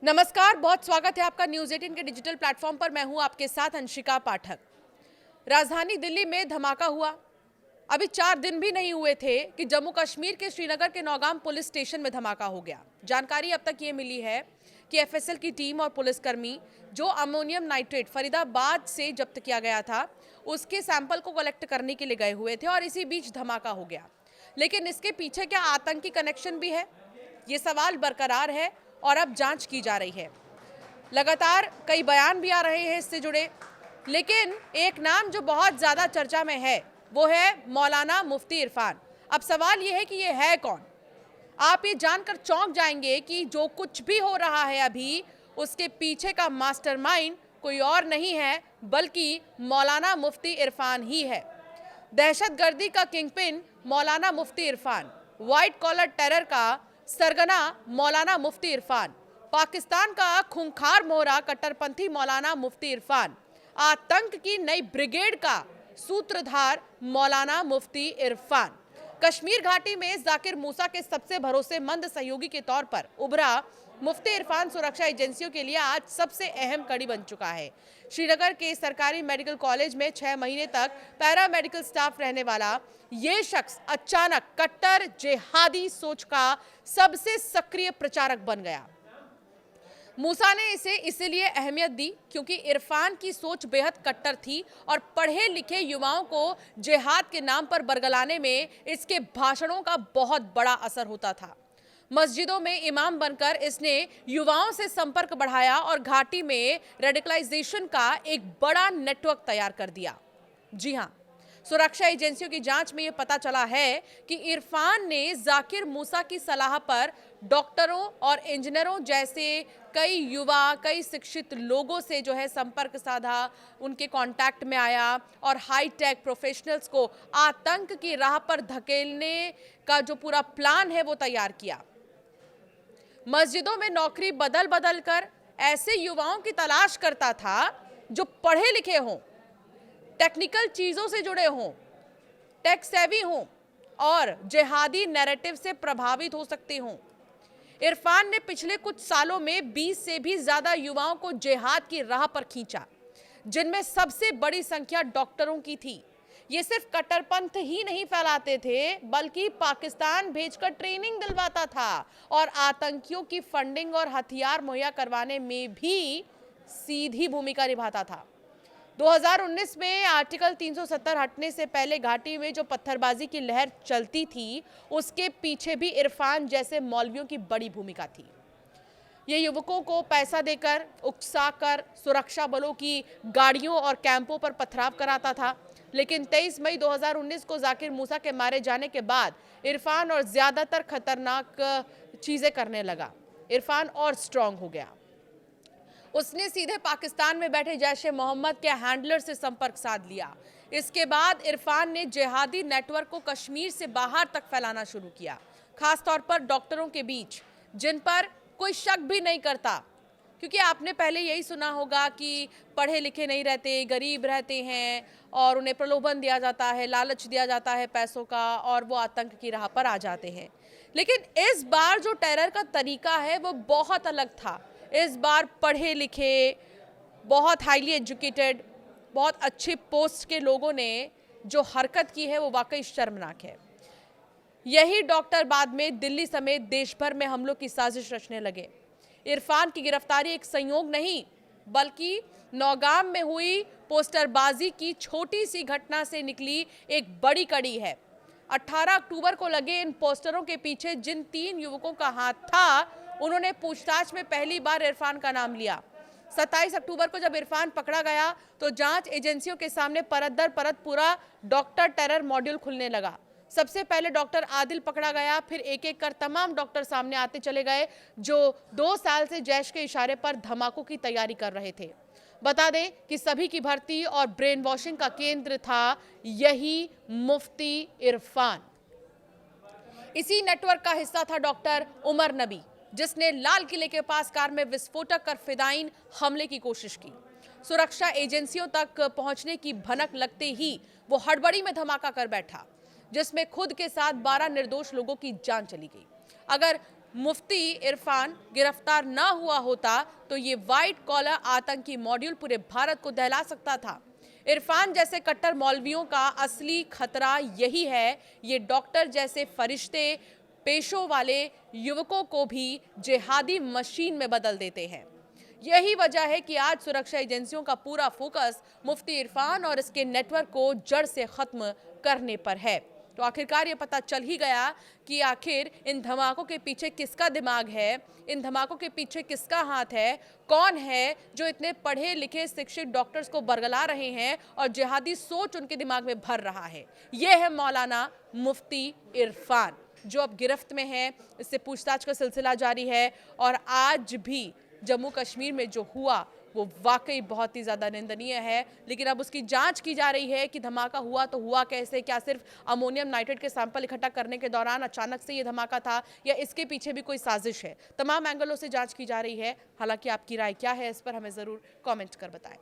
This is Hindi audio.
नमस्कार, बहुत स्वागत है आपका न्यूज़ 18 के डिजिटल प्लेटफॉर्म पर। मैं हूं आपके साथ अंशिका पाठक। राजधानी दिल्ली में धमाका हुआ। अभी 4 दिन भी नहीं हुए थे कि जम्मू कश्मीर के श्रीनगर के नौगाम पुलिस स्टेशन में धमाका हो गया। जानकारी अब तक ये मिली है कि एफएसएल की टीम और पुलिसकर्मी जो अमोनियम नाइट्रेट फरीदाबाद से जब्त किया गया था, उसके सैंपल को कलेक्ट करने के लिए गए हुए थे और इसी बीच धमाका हो गया। लेकिन इसके पीछे क्या आतंकी कनेक्शन भी है, ये सवाल बरकरार है और अब जांच की जा रही है। लगातार कई बयान भी आ रहे हैं इससे जुड़े, लेकिन एक नाम जो बहुत ज़्यादा चर्चा में है वो है मौलाना मुफ्ती इरफान। अब सवाल ये है कि ये है कौन। आप ये जानकर चौंक जाएंगे कि जो कुछ भी हो रहा है अभी, उसके पीछे का मास्टरमाइंड कोई और नहीं है बल्कि मौलाना मुफ्ती इरफान ही है। दहशतगर्दी का किंगपिन मौलाना मुफ्ती इरफान, व्हाइट कॉलर टेरर का सरगना मौलाना मुफ्ती इरफान, पाकिस्तान का खूंखार मोहरा कट्टरपंथी मौलाना मुफ्ती इरफान, आतंक की नई ब्रिगेड का सूत्रधार मौलाना मुफ्ती इरफान। कश्मीर घाटी में जाकिर मूसा के सबसे भरोसेमंद सहयोगी के तौर पर उभरा मुफ्ती इरफान सुरक्षा एजेंसियों के लिए आज सबसे अहम कड़ी बन चुका है। श्रीनगर के सरकारी मेडिकल कॉलेज में 6 महीने तक पैरामेडिकल स्टाफ रहने वाला ये शख्स अचानक कट्टर जिहादी सोच का सबसे सक्रिय प्रचारक बन गया। मूसा ने इसे इसलिए अहमियत दी क्योंकि इरफान की सोच बेहद कट्टर थी और पढ़े लिखे युवाओं को जिहाद के नाम पर बरगलाने में इसके भाषणों का बहुत बड़ा असर होता था। मस्जिदों में इमाम बनकर इसने युवाओं से संपर्क बढ़ाया और घाटी में रेडिकलाइजेशन का एक बड़ा नेटवर्क तैयार कर दिया। जी हां, सुरक्षा एजेंसियों की जांच में यह पता चला है कि इरफान ने जाकिर मूसा की सलाह पर डॉक्टरों और इंजीनियरों जैसे कई शिक्षित लोगों से जो है संपर्क साधा, उनके कांटेक्ट में आया और हाईटेक प्रोफेशनल्स को आतंक की राह पर धकेलने का जो पूरा प्लान है वो तैयार किया। मस्जिदों में नौकरी बदल बदल कर ऐसे युवाओं की तलाश करता था जो पढ़े लिखे हों, टेक्निकल चीजों से जुड़े हों, टेक सेवी हों और जिहादी नैरेटिव से प्रभावित हो सकते हों। इरफान ने पिछले कुछ सालों में 20 से भी ज्यादा युवाओं को जिहाद की राह पर खींचा, जिनमें सबसे बड़ी संख्या डॉक्टरों की थी। ये सिर्फ कट्टरपंथ ही नहीं फैलाते थे बल्कि पाकिस्तान भेजकर ट्रेनिंग दिलवाता था और आतंकियों की फंडिंग और हथियार मुहैया करवाने में भी सीधी भूमिका निभाता था। 2019 में आर्टिकल 370 हटने से पहले घाटी में जो पत्थरबाजी की लहर चलती थी, उसके पीछे भी इरफान जैसे मौलवियों की बड़ी भूमिका थी। ये युवकों को पैसा देकर, उकसाकर सुरक्षा बलों की गाड़ियों और कैंपों पर पथराव कराता था। लेकिन 23 मई 2019 को जाकिर मूसा के मारे जाने के बाद इरफान और ज्यादातर खतरनाक चीजें करने लगा। इरफान और स्ट्रांग हो गया। उसने सीधे पाकिस्तान में बैठे जैश ए मोहम्मद के हैंडलर से संपर्क साध लिया। इसके बाद इरफान ने जिहादी नेटवर्क को कश्मीर से बाहर तक फैलाना शुरू किया, खासतौर पर डॉक्टरों के बीच, जिन पर कोई शक भी नहीं करता, क्योंकि आपने पहले यही सुना होगा कि पढ़े लिखे नहीं रहते, गरीब रहते हैं और उन्हें प्रलोभन दिया जाता है, लालच दिया जाता है पैसों का और वो आतंक की राह पर आ जाते हैं। लेकिन इस बार जो टेरर का तरीका है वो बहुत अलग था। इस बार पढ़े लिखे, बहुत हाईली एजुकेटेड, बहुत अच्छे पोस्ट के लोगों ने जो हरकत की है वो वाकई शर्मनाक है। यही डॉक्टर बाद में दिल्ली समेत देश भर में हमलों की साजिश रचने लगे। इरफान की गिरफ्तारी एक संयोग नहीं बल्कि नौगाम में हुई पोस्टरबाजी की छोटी सी घटना से निकली एक बड़ी कड़ी है। 18 अक्टूबर को लगे इन पोस्टरों के पीछे जिन 3 युवकों का हाथ था, उन्होंने पूछताछ में पहली बार इरफान का नाम लिया। 27 अक्टूबर को जब इरफान पकड़ा गया तो जांच एजेंसियों के सामने परत दर परत पूरा डॉक्टर टेरर मॉड्यूल खुलने लगा। सबसे पहले डॉक्टर आदिल पकड़ा गया, फिर एक एक कर तमाम डॉक्टर सामने आते चले गए जो 2 साल से जैश के इशारे पर धमाकों की तैयारी कर रहे थे। बता दें कि सभी की भर्ती और ब्रेन वॉशिंग का केंद्र था यही मुफ्ती इरफान। इसी नेटवर्क का हिस्सा था डॉक्टर उमर नबी, जिसने लाल किले के पास कार में विस्फोटक कर फिदायीन हमले की कोशिश की। सुरक्षा एजेंसियों तक पहुंचने की भनक लगते ही वो हड़बड़ी में धमाका कर बैठा, जिसमें खुद के साथ 12 निर्दोष लोगों की जान चली गई। अगर मुफ्ती इरफान गिरफ्तार ना हुआ होता तो ये व्हाइट कॉलर आतंकी मॉड्यूल पूरे भारत को दहला सकता था। इरफान जैसे कट्टर मौलवियों का असली खतरा यही है, ये डॉक्टर जैसे फरिश्ते पेशों वाले युवकों को भी जिहादी मशीन में बदल देते हैं। यही वजह है कि आज सुरक्षा एजेंसियों का पूरा फोकस मुफ्ती इरफान और इसके नेटवर्क को जड़ से खत्म करने पर है। तो आखिरकार ये पता चल ही गया कि आखिर इन धमाकों के पीछे किसका दिमाग है, इन धमाकों के पीछे किसका हाथ है, कौन है जो इतने पढ़े लिखे शिक्षित डॉक्टर्स को बरगला रहे हैं और जिहादी सोच उनके दिमाग में भर रहा है। ये है मौलाना मुफ्ती इरफान, जो अब गिरफ्त में है। इससे पूछताछ का सिलसिला जारी है और आज भी जम्मू कश्मीर में जो हुआ वो वाकई बहुत ही ज़्यादा निंदनीय है। लेकिन अब उसकी जांच की जा रही है कि धमाका हुआ तो हुआ कैसे, क्या सिर्फ अमोनियम नाइट्रेट के सैंपल इकट्ठा करने के दौरान अचानक से ये धमाका था या इसके पीछे भी कोई साजिश है। तमाम एंगलों से जांच की जा रही है। हालांकि आपकी राय क्या है इस पर हमें ज़रूर कमेंट कर बताएं।